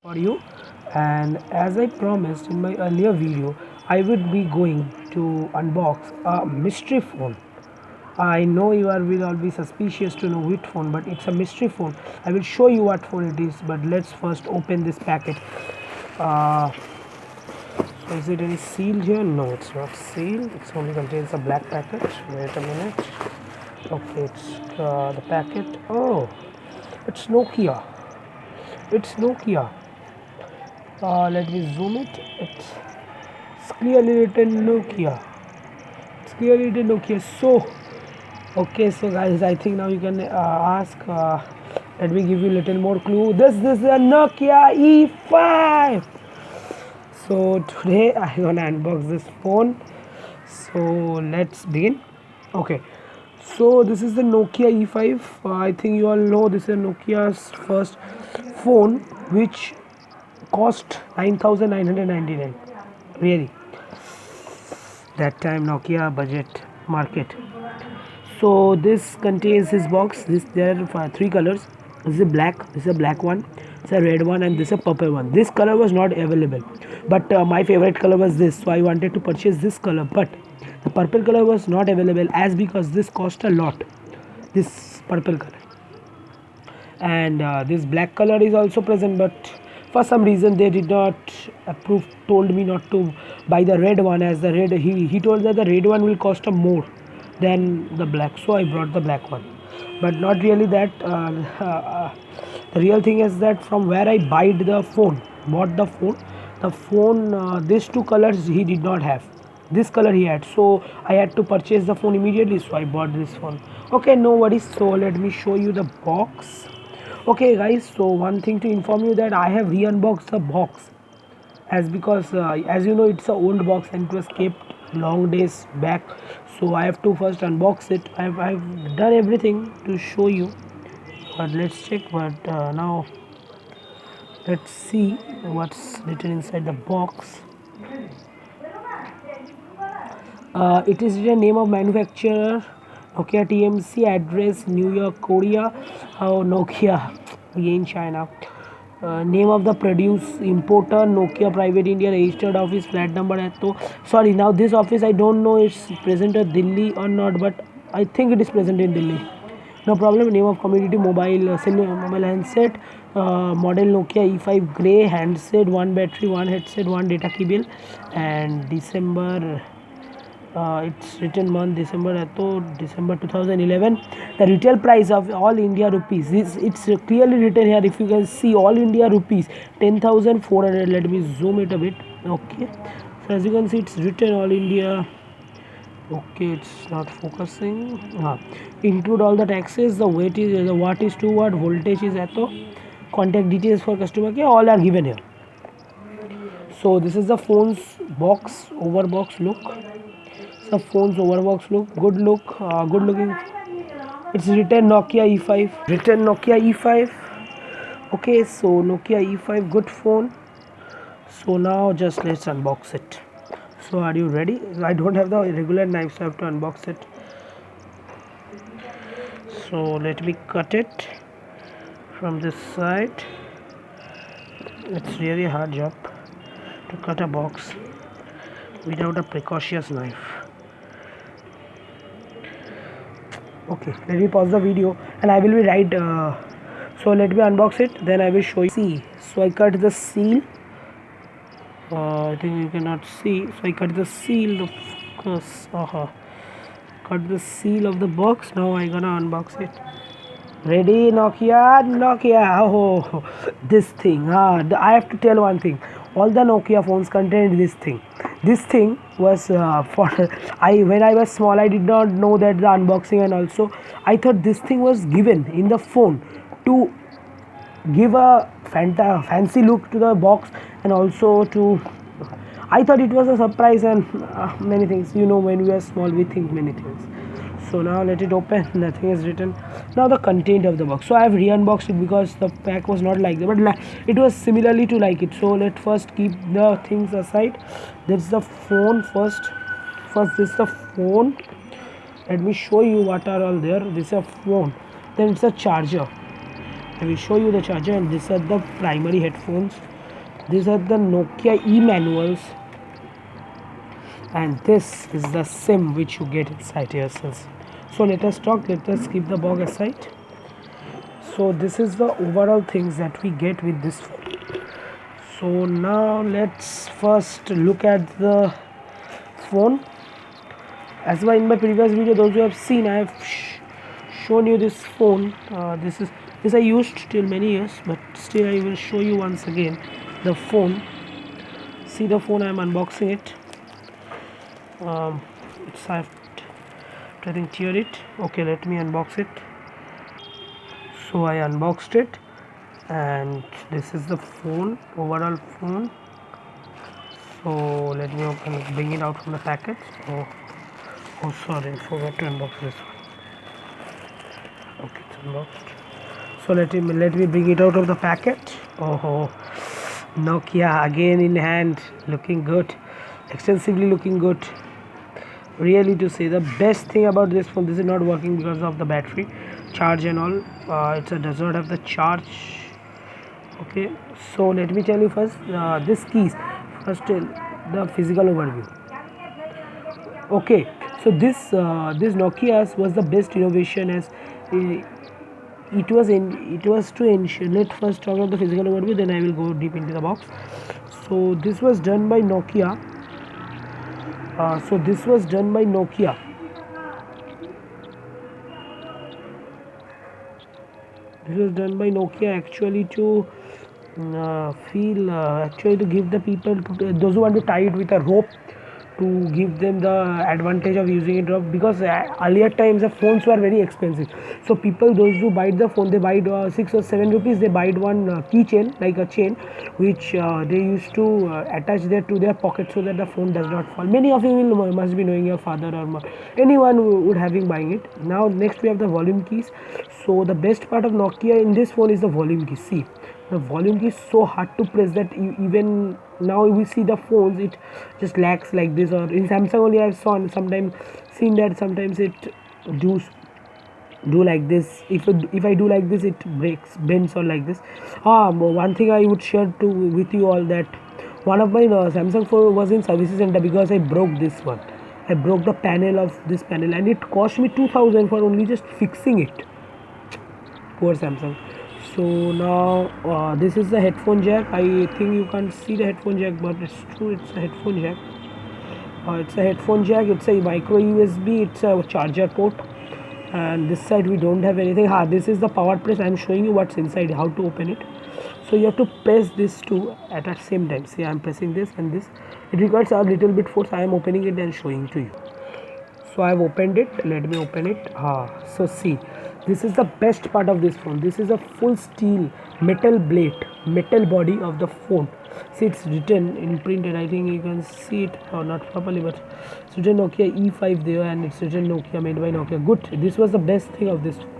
for you. And as I promised in my earlier video, I would be going to unbox a mystery phone. I know will all be suspicious to know which phone, but it's a mystery phone. I will show you what phone it is, but let's first open this packet. uh, so is it any sealed here? No, it's not sealed. It only contains a black packet. Wait a minute. Okay, it's the packet. Oh, it's Nokia. Let me zoom it. It's clearly written Nokia. It's clearly written Nokia. So, okay, so guys, I think now you can ask. Let me give you a little more clue. This is a Nokia E5. So today I'm gonna unbox this phone. So let's begin. Okay. So this is the Nokia E5. I think you all know this is Nokia's first phone, which cost 9,999. Really, that time Nokia budget market. So this contains this box. There are three colors. This is a black. This is a black one. This is a red one, and this is a purple one. This color was not available, but my favorite color was this. So I wanted to purchase this color, but the purple color was not available as because this cost a lot. This purple color, and this black color is also present, but for some reason they did not approve, told me not to buy the red one, as the red he told that the red one will cost a more than the black. So I brought the black one, but not really that. The real thing is that from where I bought the phone, these two colors he did not have. This color he had, so I had to purchase the phone immediately. So I bought this phone. Okay, no worries. So let me show you the box. Okay guys, so one thing to inform you that I have re-unboxed the box, as because as you know, it's a old box and it was kept long days back. So I have to first unbox it. I've done everything to show you, but let's check. But now let's see what's written inside the box. It is the name of manufacturer Nokia TMC, address New York, Korea. Oh, Nokia again China. Name of the produce importer Nokia Private India, registered office, flat number है तो sorry, now this office I don't know it's present at Delhi or not, but I think it is present in Delhi. No problem. Name of commodity mobile, mobile handset, model Nokia E5 grey, handset, one battery, one headset, one data cable, and December. It's written month December December 2011. The retail price of all India rupees, it's clearly written here. If you can see, all India rupees 10,400. Let me zoom it a bit. Okay, so as you can see, it's written all India. Okay, it's not focusing. Include all the taxes. The weight is, the watt is 2 watt, voltage is ato, contact details for customer care, all are given here. So this is the phone's box, overbox look. The phone's overbox look, good looking. It's written Nokia E5. Okay, so Nokia E5, good phone. So now just let's unbox it. So are you ready? I don't have the regular knife, so I have to unbox it. So let me cut it from this side. It's really a hard job to cut a box without a precautious knife. Okay, let me pause the video and I will be right. So let me unbox it, then I will show you. See, so I cut the seal. I think you cannot see. So I cut the seal. The focus. Cut the seal of the box. Now I gonna unbox it. Ready, Nokia. Oh, this thing. I have to tell one thing. All the Nokia phones contained this thing. This thing was for when I was small, I did not know that the unboxing, and also I thought this thing was given in the phone to give a fancy look to the box, and also to, I thought it was a surprise, and many things. You know, when we are small, we think many things. So now let it open. Nothing is written. Now the content of the box. So I have re-unboxed it because the pack was not like that, but it was similarly to like it. So let's first keep the things aside. This is the phone first. This is the phone. Let me show you what are all there. This is a phone. Then it's a charger. I will show you the charger, and these are the primary headphones. These are the Nokia e-manuals, and this is the SIM which you get inside yourselves. So let us keep the box aside. So this is the overall things that we get with this phone. So now let's first look at the phone. As in my previous video, those who have seen, I have shown you this phone. This I used till many years, but still I will show you once again the phone. See the phone, I am unboxing it. It's I have to, I think, tear it. Okay, let me unbox it. So I unboxed it, and this is the phone, overall phone. So let me bring it out from the packet. Oh sorry, I forgot to unbox this one. Okay, it's unboxed. So let me bring it out of the packet. Oh, Nokia again in hand, looking good, extensively looking good. Really, to say the best thing about this phone, this is not working because of the battery charge and all. It does not have the charge. Okay, so let me tell you first this keys. First, the physical overview. Okay, so this Nokia's was the best innovation, as it was to ensure. Let first talk about the physical overview, then I will go deep into the box. So this was done by Nokia. This was done by Nokia. This was done by Nokia actually to actually to give the people, those who want to tie it with a rope, to give them the advantage of using it, because earlier times the phones were very expensive. So people, those who buy the phone, they buy 6 or 7 rupees, they buy one keychain, like a chain, which they used to attach there to their pocket, so that the phone does not fall. Many of you must be knowing, your father or anyone who would having buying it. Now next we have the volume keys. So the best part of Nokia in this phone is the volume key. See, the volume key is so hard to press that even now we see the phones, it just lags like this. Or in Samsung only I've sometimes seen that sometimes it do like this. If I do like this, it bends or like this. One thing I would share with you all, that one of my Samsung phone was in services center because I broke this one. I broke the panel of this panel, and it cost me 2000 for only just fixing it. Poor Samsung. So now this is the headphone jack. I think you can't see the headphone jack, but it's true, it's a headphone jack. It's a headphone jack, it's a micro USB, it's a charger port, and this side we don't have anything. This is the power press. I'm showing you what's inside, how to open it. So you have to press this two at the same time. See, I'm pressing this and this. It requires a little bit force. I am opening it and showing to you. So I've opened it. Let me open it. So see, this is the best part of this phone. This is a full steel metal blade, metal body of the phone. See, it's written in printed. I think you can see it, or not properly, but it's written Nokia E5 there, and it's written Nokia, made by Nokia. Good. This was the best thing of this phone.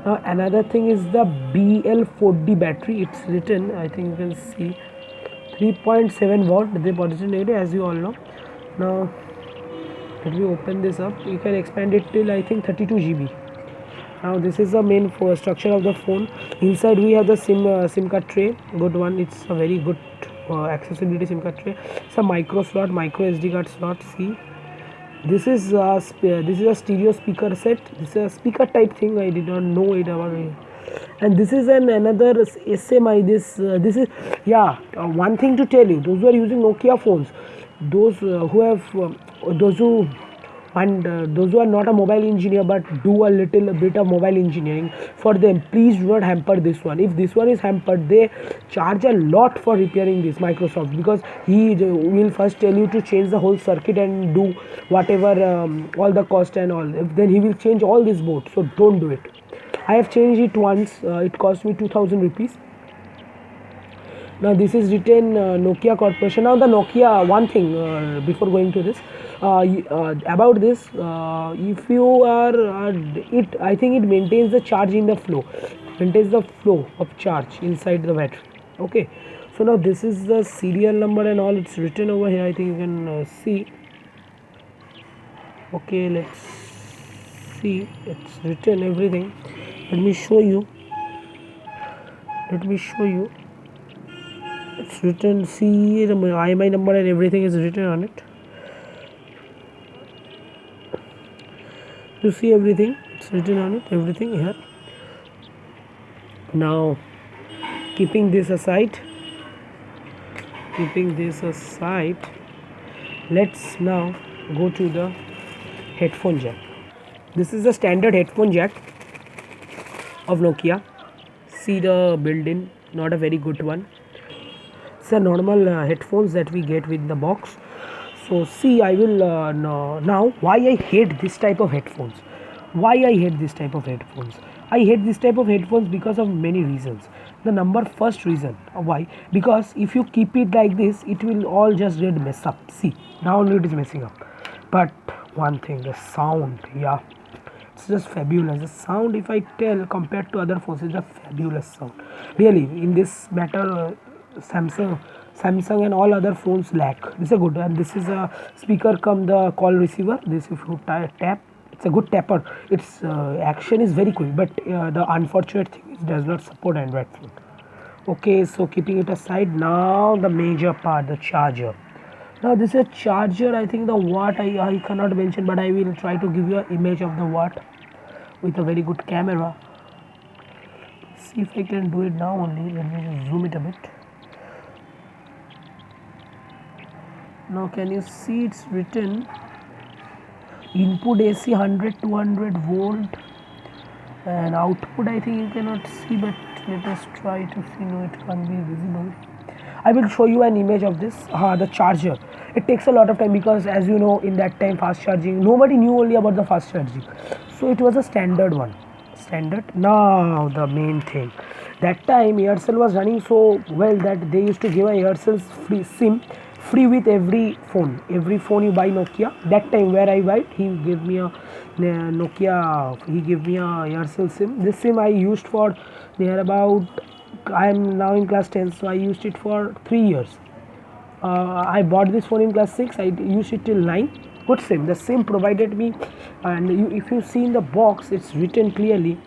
Now another thing is the BL4D battery. It's written, I think you can see, 3.7 watt. They positioned, as you all know. Now let me open this up. You can expand it till I think 32 GB. Now this is the main structure of the phone. Inside we have the SIM card tray, good one. It's a very good accessibility SIM card tray. It's a micro slot, micro SD card slot. See, this is a stereo speaker set. This is a speaker type thing. I did not know it about it. And this is another SMI. This is one thing to tell you, those who are using Nokia phones, those who are not a mobile engineer but do a little bit of mobile engineering, for them, please do not hamper this one. If this one is hampered, they charge a lot for repairing this, Microsoft, because he will first tell you to change the whole circuit and do whatever, all the cost and all. Then he will change all this board. So don't do it. I have changed it once. It cost me 2000 rupees. Now this is written Nokia Corporation. Now the Nokia, one thing before going to this, about this, if you are it, I think it maintains the charge in the flow, maintains the flow of charge inside the battery. Okay, so now this is the serial number and all. It's written over here. I think you can see. Okay, let's see. It's written everything. Let me show you. It's written, see the IMI number and everything is written on it. You see everything, it's written on it, everything here. Now keeping this aside, let's now go to the headphone jack. This is the standard headphone jack of Nokia. See the built-in, not a very good one. It's a normal headphones that we get with the box. So see, I will now why I hate this type of headphones. I hate this type of headphones because of many reasons. The first reason why, because if you keep it like this, it will all just get mess up. See, now only it is messing up. But one thing, the sound, yeah, it's just fabulous. The sound, if I tell, compared to other phones, it's a fabulous sound. Really, in this matter, Samsung and all other phones lack. This is a good, and this is a speaker come the call receiver. This, if you tap, it's a good tapper. Its action is very quick, but the unfortunate thing is it does not support Android phone. Okay, so keeping it aside, now the major part, the charger. Now this is a charger. I think the watt I cannot mention, but I will try to give you an image of the watt with a very good camera. See if I can do it now only. Let me just zoom it a bit. Now can you see it's written input AC 100-200 volt, and output I think you cannot see, but let us try to see. No, it can't be visible. I will show you an image of this. The charger, it takes a lot of time, because as you know, in that time fast charging, nobody knew only about the fast charging, so it was a standard one. Now the main thing, that time Aircel was running so well that they used to give a Aircel's free SIM free with every phone you buy Nokia. That time where I buy, he gave me a Nokia, he gave me a Aircel SIM. This SIM I used for near about, I am now in class 10, so I used it for 3 years. I bought this phone in class 6, I used it till 9. Good SIM, the SIM provided me, and if you see in the box, it's written clearly,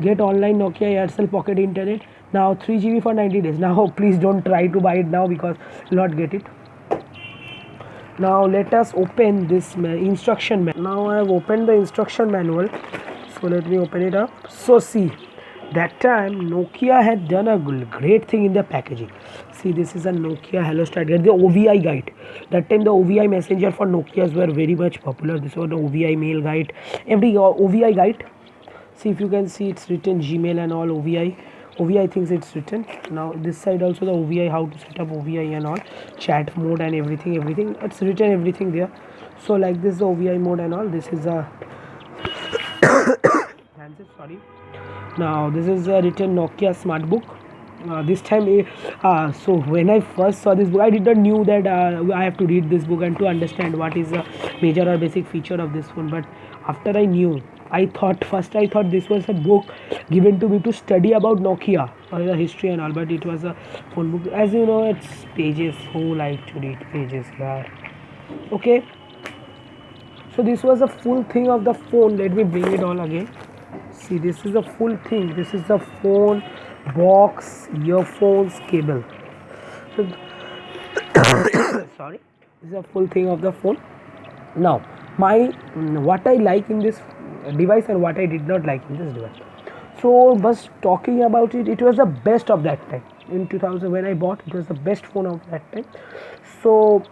get online Nokia Aircel Pocket Internet, now 3 GB for 90 days. Now please don't try to buy it now, because you'll not get it. Now let us open this instruction manual. Now I have opened the instruction manual, so let me open it up. So see, that time Nokia had done a great thing in the packaging. See, this is a Nokia Hello Start guide, the OVI guide. That time the OVI messenger for Nokias were very much popular. This was the OVI mail guide, every OVI guide. See, if you can see, it's written Gmail and all. OVI thinks it's written. Now this side also the OVI, how to set up OVI and all, chat mode and everything, it's written everything there. So like this, the OVI mode and all. This is a sorry. Now this is a written Nokia Smart Book. This time so when I first saw this book, I did not knew that I have to read this book and to understand what is the major or basic feature of this phone. But after I knew, I thought this was a book given to me to study about Nokia or the history and all, but it was a phone book. As you know, it's pages. Who like to read pages here? Okay, so this was a full thing of the phone. Let me bring it all again. See, this is the full thing. This is the phone, box, earphones, cable. So sorry, this is a full thing of the phone. Now what I like in this device and what I did not like in this device. So just talking about it, it was the best of that time. In 2000 when I bought, it was the best phone of that time. So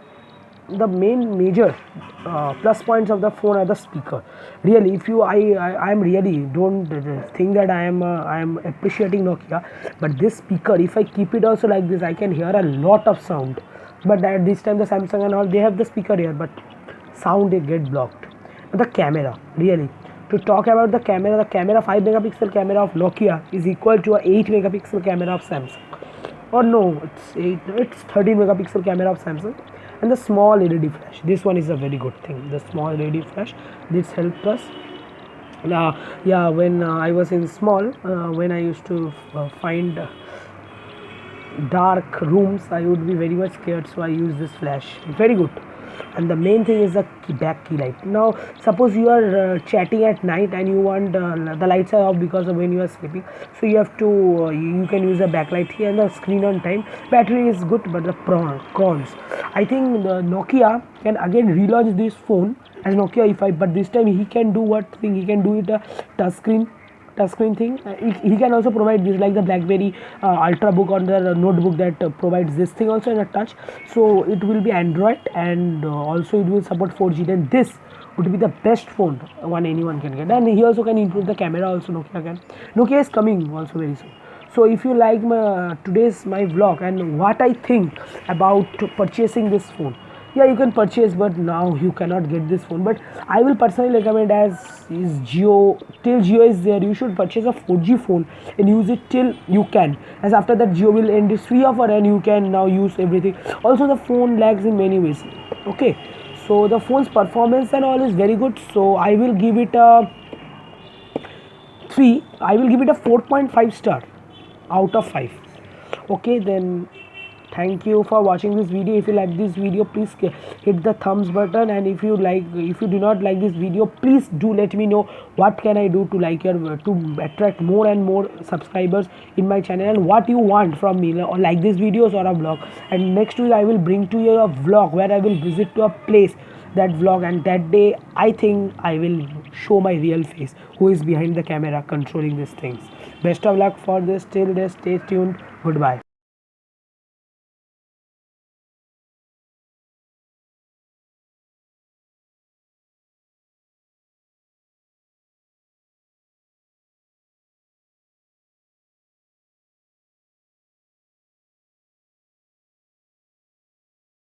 the major plus points of the phone are the speaker. Really, if you I am really, don't think that I am appreciating Nokia, but this speaker, if I keep it also like this, I can hear a lot of sound. But at this time the Samsung and all, they have the speaker here, but sound it get blocked. The camera, really, to talk about the camera 5 megapixel camera of Nokia is equal to a 8 megapixel camera of Samsung. Or no, it's 13 megapixel camera of Samsung. And the small LED flash, this one is a very good thing. The small LED flash, this helped us. Yeah, when I was in small, when I used to find dark rooms, I would be very much scared, so I use this flash. Very good. and the main thing is the back key light. Now suppose you are chatting at night and you want the lights are off because of when you are sleeping, so you have to you can use a backlight here, and the screen on time. Battery is good, but the cons, I think the Nokia can again relaunch this phone as Nokia E5, but this time he can do what thing, he can do it a touchscreen thing. He can also provide this like the BlackBerry Ultrabook or the notebook that provides this thing also in a touch. So it will be Android, and also it will support 4G. Then this would be the best phone one anyone can get, and he also can improve the camera also. Nokia is coming also very soon. So if you like today's my vlog and what I think about purchasing this phone, yeah, you can purchase, but now you cannot get this phone. But I will personally recommend, as is Jio, till Jio is there, you should purchase a 4G phone and use it till you can, as after that Jio will end its free offer and you can now use everything. Also the phone lags in many ways. Okay, so the phone's performance and all is very good, so I will give it a 4.5 star out of 5. Okay, then thank you for watching this video. If you like this video, please hit the thumbs button, and if you do not like this video, please do let me know what can I do to attract more and more subscribers in my channel, and what you want from me, or like these videos or a vlog. And next week I will bring to you a vlog where I will visit to a place, that vlog, and that day I think I will show my real face, who is behind the camera controlling these things. Best of luck for this. Till then, stay tuned. Goodbye.